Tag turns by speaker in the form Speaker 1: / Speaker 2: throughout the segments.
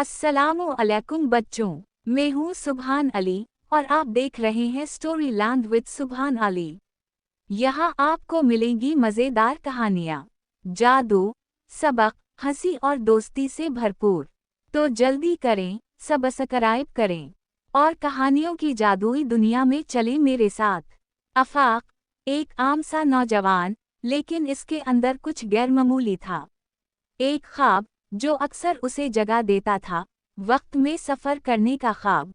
Speaker 1: अस्सलामु अलैकुम बच्चों, मैं हूँ सुभान अली और आप देख रहे हैं स्टोरी लैंड विद सुभान अली। यहाँ आपको मिलेंगी मज़ेदार कहानियाँ, जादू, सबक, हंसी और दोस्ती से भरपूर। तो जल्दी करें, सब्सक्राइब करें और कहानियों की जादुई दुनिया में चलें मेरे साथ। आफाक एक आम सा नौजवान, लेकिन इसके अंदर कुछ गैरमामूली था। एक ख्वाब जो अक्सर उसे जगा देता था, वक्त में सफ़र करने का ख्वाब।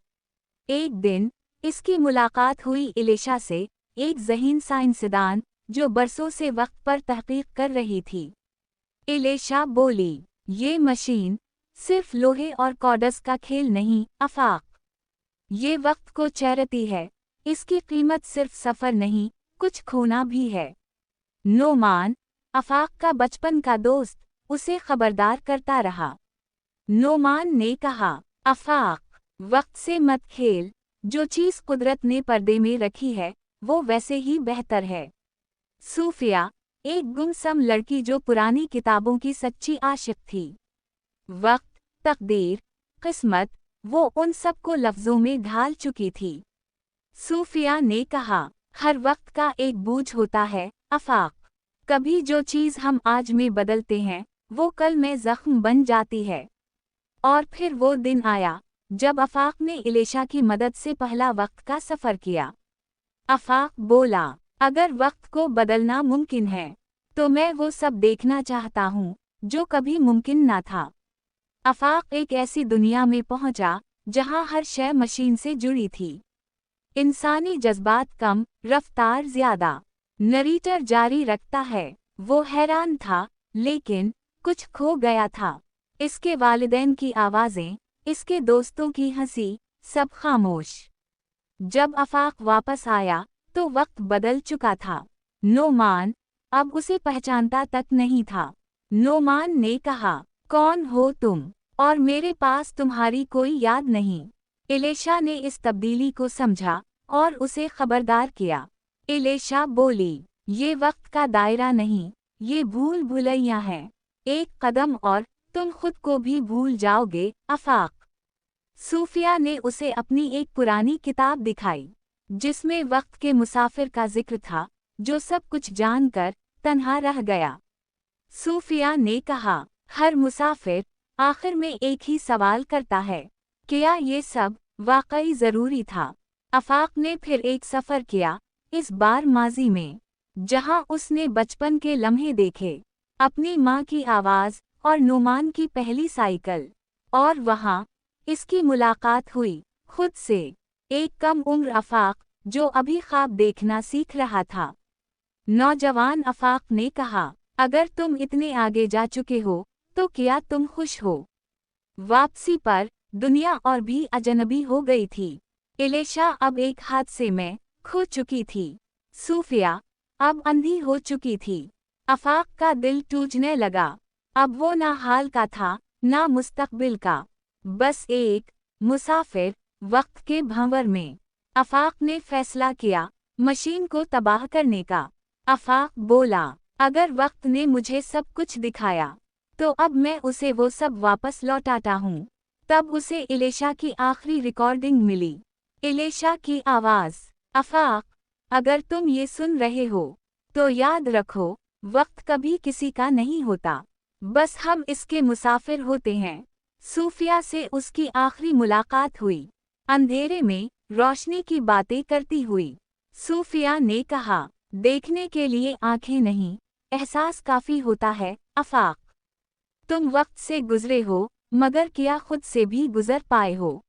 Speaker 1: एक दिन इसकी मुलाकात हुई इलेशा से, एक ज़हीन साइंसदान जो बरसों से वक्त पर तहकीक कर रही थी। इलेशा बोली, ये मशीन सिर्फ लोहे और कॉर्डस का खेल नहीं आफाक, ये वक्त को चैरती है। इसकी कीमत सिर्फ सफ़र नहीं, कुछ खोना भी है। नोमान, आफाक का बचपन का दोस्त, उसे खबरदार करता रहा। नोमान ने कहा, आफाक, वक्त से मत खेल, जो चीज़ कुदरत ने पर्दे में रखी है वो वैसे ही बेहतर है। सूफिया, एक गुमसम लड़की जो पुरानी किताबों की सच्ची आशिक थी। वक्त, तकदीर, किस्मत, वो उन सब को लफ्ज़ों में ढाल चुकी थी। सूफिया ने कहा, हर वक्त का एक बोझ होता है आफाक, कभी जो चीज़ हम आज में बदलते हैं वो कल में जख्म बन जाती है। और फिर वो दिन आया जब आफाक ने इलेशा की मदद से पहला वक्त का सफ़र किया। आफाक बोला, अगर वक्त को बदलना मुमकिन है तो मैं वो सब देखना चाहता हूँ जो कभी मुमकिन ना था। आफाक एक ऐसी दुनिया में पहुँचा जहाँ हर शय मशीन से जुड़ी थी। इंसानी जज्बात कम, रफ्तार ज़्यादा। नरीटर जारी रखता है, वो हैरान था, लेकिन कुछ खो गया था। इसके वालिदैन की आवाज़ें, इसके दोस्तों की हंसी, सब खामोश। जब आफाक वापस आया तो वक्त बदल चुका था। नोमान अब उसे पहचानता तक नहीं था। नोमान ने कहा, कौन हो तुम? और मेरे पास तुम्हारी कोई याद नहीं। इलेशा ने इस तब्दीली को समझा और उसे खबरदार किया। इलेशा बोली, ये वक्त का दायरा नहीं, ये भूल भुलैया है। एक कदम और तुम खुद को भी भूल जाओगे आफाक। सूफिया ने उसे अपनी एक पुरानी किताब दिखाई, जिसमें वक्त के मुसाफिर का जिक्र था, जो सब कुछ जानकर तन्हा रह गया। सूफिया ने कहा, हर मुसाफिर आखिर में एक ही सवाल करता है, क्या ये सब वाकई ज़रूरी था? आफाक ने फिर एक सफ़र किया, इस बार माजी में, जहां उसने बचपन के लम्हे देखे, अपनी माँ की आवाज़ और नोमान की पहली साइकिल। और वहां इसकी मुलाकात हुई खुद से, एक कम उम्र आफाक जो अभी ख्वाब देखना सीख रहा था। नौजवान आफाक ने कहा, अगर तुम इतने आगे जा चुके हो तो क्या तुम खुश हो? वापसी पर दुनिया और भी अजनबी हो गई थी। इलेशा अब एक हादसे में खो चुकी थी। सूफिया अब अंधी हो चुकी थी। आफाक का दिल टूटने लगा। अब वो ना हाल का था, ना मुस्तकबिल का, बस एक मुसाफिर वक्त के भंवर में। आफाक ने फैसला किया, मशीन को तबाह करने का। आफाक बोला, अगर वक्त ने मुझे सब कुछ दिखाया तो अब मैं उसे वो सब वापस लौटाता हूँ। तब उसे इलेशा की आखिरी रिकॉर्डिंग मिली। इलेशा की आवाज़, आफाक, अगर तुम ये सुन रहे हो तो याद रखो, वक्त कभी किसी का नहीं होता, बस हम इसके मुसाफिर होते हैं। सूफिया से उसकी आखिरी मुलाकात हुई, अंधेरे में रोशनी की बातें करती हुई। सूफिया ने कहा, देखने के लिए आंखें नहीं, एहसास काफ़ी होता है आफाक। तुम वक्त से गुजरे हो, मगर क्या खुद से भी गुजर पाए हो?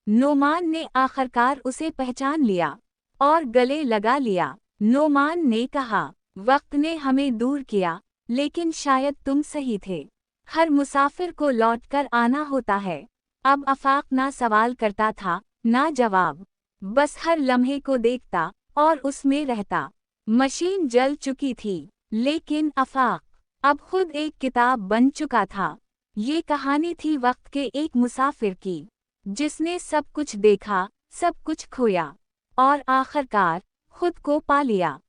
Speaker 1: नोमान ने आखिरकार उसे पहचान लिया और गले लगा लिया। नोमान ने कहा, वक्त ने हमें दूर किया, लेकिन शायद तुम सही थे। हर मुसाफिर को लौटकर आना होता है। अब आफाक ना सवाल करता था, ना जवाब, बस हर लम्हे को देखता और उसमें रहता। मशीन जल चुकी थी, लेकिन आफाक अब खुद एक किताब बन चुका था। ये कहानी थी वक्त के एक मुसाफिर की, जिसने सब कुछ देखा, सब कुछ खोया और आखिरकार खुद को पा लिया।